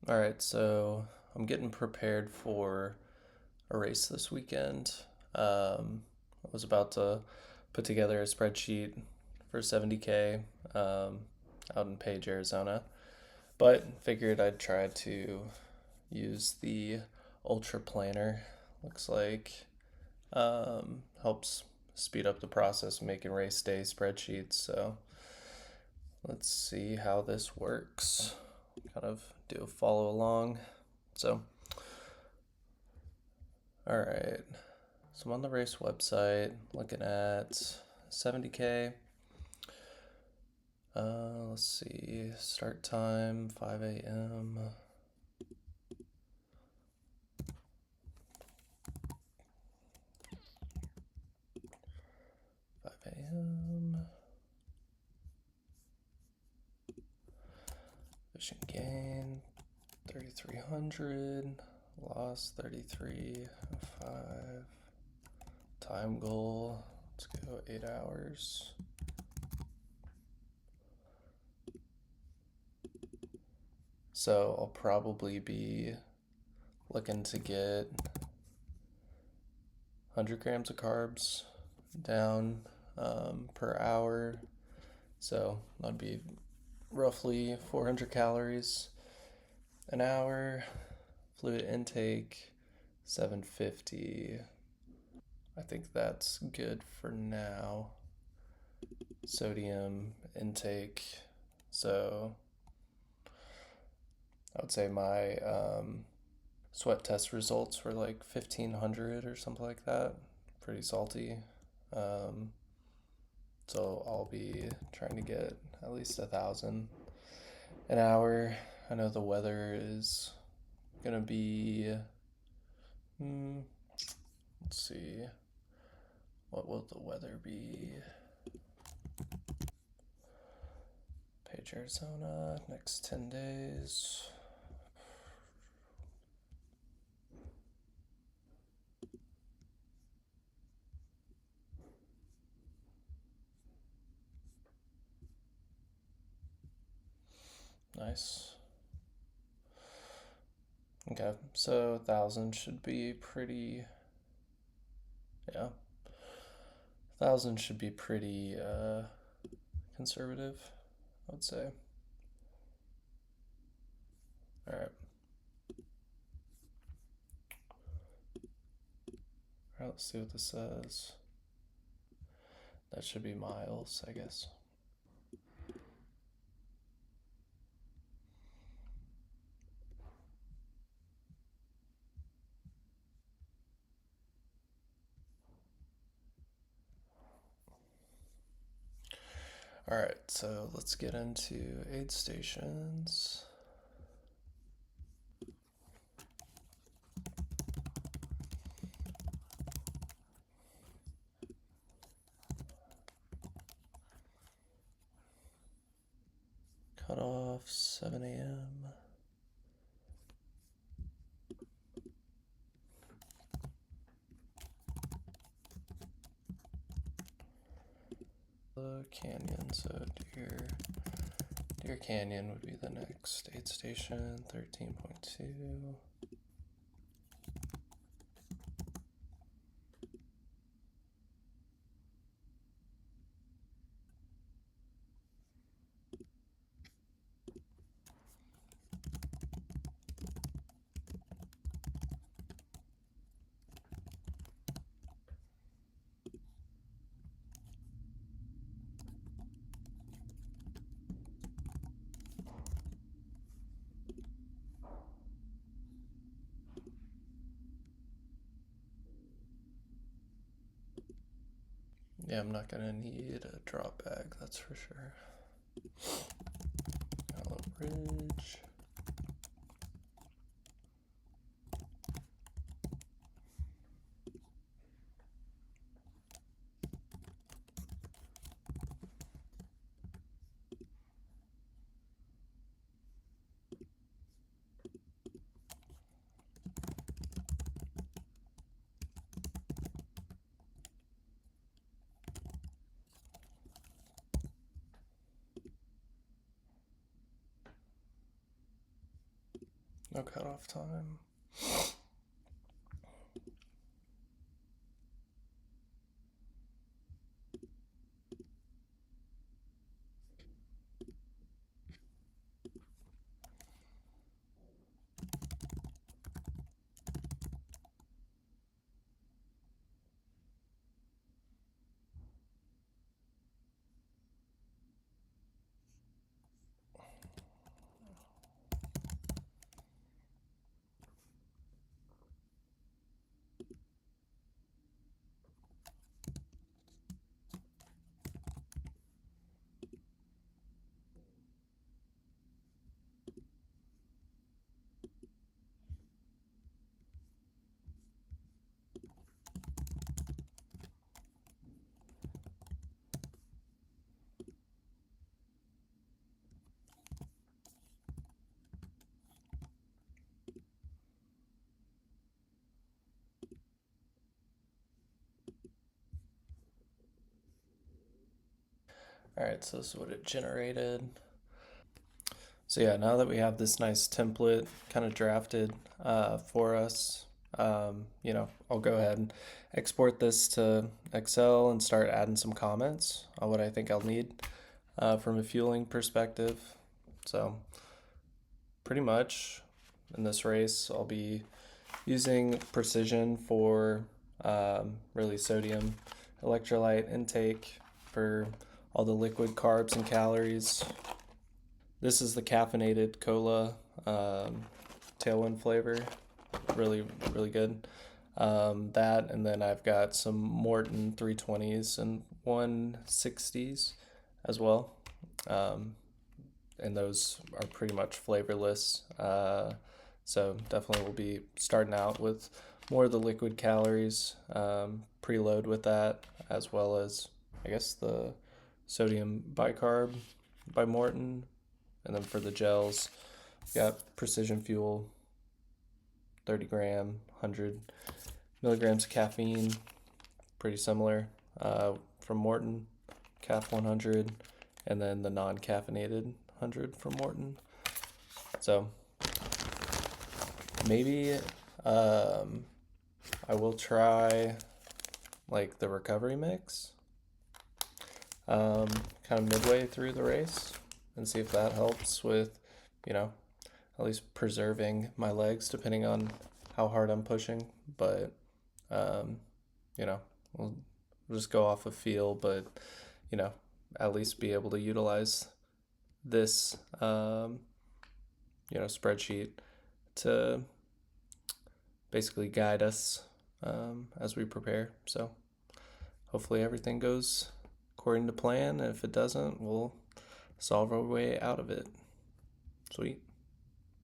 All right, so I'm getting prepared for a race this weekend. I was about to put together a spreadsheet for 70K out in Page, Arizona, but figured I'd try to use the Ultra Planner. Looks like helps speed up the process of making race day spreadsheets. So let's see how this works. Kind of do a follow along. So, all right. So I'm on the race website looking at 70K. Let's see. Start time 5 a.m. 5 a.m. Efficient gain 3,300. Loss 33.5. Time goal. Let's go 8 hours. So I'll probably be looking to get 100 grams of carbs down per hour. So that'd be roughly 400 calories an hour. Fluid intake 750. I think that's good for now. Sodium intake. So I would say my sweat test results were like 1500 or something like that. Pretty salty. Um, so I'll be trying to get at least 1,000 an hour. I know the weather is gonna be. Let's see. What will the weather be? Page, Arizona, next 10 days. Nice. Okay, so 1,000 should be pretty. Yeah, 1,000 should be pretty conservative, I would say. All right. All right, let's see what this says. That should be miles, I guess. All right, so let's get into aid stations. Cut off 7 a.m. Canyon, so Deer Canyon would be the next aid station, 13.2. Yeah, I'm not gonna need a drop bag, that's for sure. Antelope Ridge. No cutoff time. All right, so this is what it generated. So yeah, now that we have this nice template kind of drafted for us, I'll go ahead and export this to Excel and start adding some comments on what I think I'll need from a fueling perspective. So pretty much in this race, I'll be using precision for really sodium electrolyte intake for all the liquid carbs and calories. This is the caffeinated cola tailwind flavor. Really, really good. That, and then I've got some Morton 320s and 160s as well. Um, and those are pretty much flavorless. So definitely we'll be starting out with more of the liquid calories, preload with that, as well as, I guess, the sodium bicarb by Morton. And then for the gels, we got Precision Fuel, 30 gram, 100 milligrams of caffeine, pretty similar from Morton, Caf 100, and then the non-caffeinated 100 from Morton. So maybe I will try like the recovery mix kind of midway through the race and see if that helps with, at least preserving my legs depending on how hard I'm pushing. But, um, we'll just go off of feel, but, you know, at least be able to utilize this, spreadsheet to basically guide us as we prepare. So hopefully everything goes according to plan. And if it doesn't, we'll solve our way out of it. Sweet.